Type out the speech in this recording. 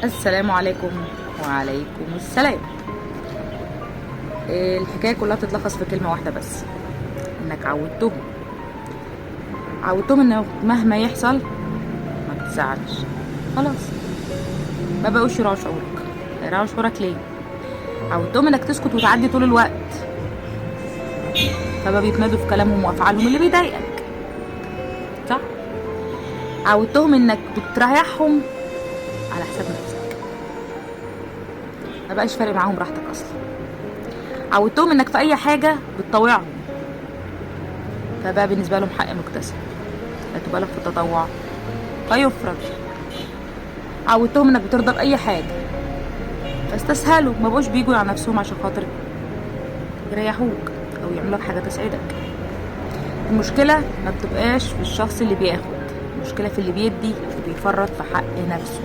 السلام عليكم. وعليكم السلام. الحكاية كلها تتلخص في كلمة واحدة بس، انك عودتهم انه مهما يحصل ما تزعلش. خلاص ما بقوش يراعوا شعورك. يراعوا شعورك ليه؟ عودتهم انك تسكت وتعدي طول الوقت، فما بيتمادوا في كلامهم وافعالهم اللي بيضايقك، صح؟ عودتهم انك بتريحهم على حساب نفسك، ما بقاش فارق معاهم راحتك اصلا. عودتهم انك في اي حاجه بتطوعهم، فبقى بالنسبه لهم حق مكتسب، لا تبالغ في التطوع فيفرض. عودتهم انك بترضى باي حاجه، فاستسهلوا، ما بقوش بيجوا على نفسهم عشان خاطر يريحوك او يعملوا لك حاجه تسعدك. المشكله ما بتبقاش في الشخص اللي بياخد، المشكله في اللي بيدي وبيفرط في حق نفسه.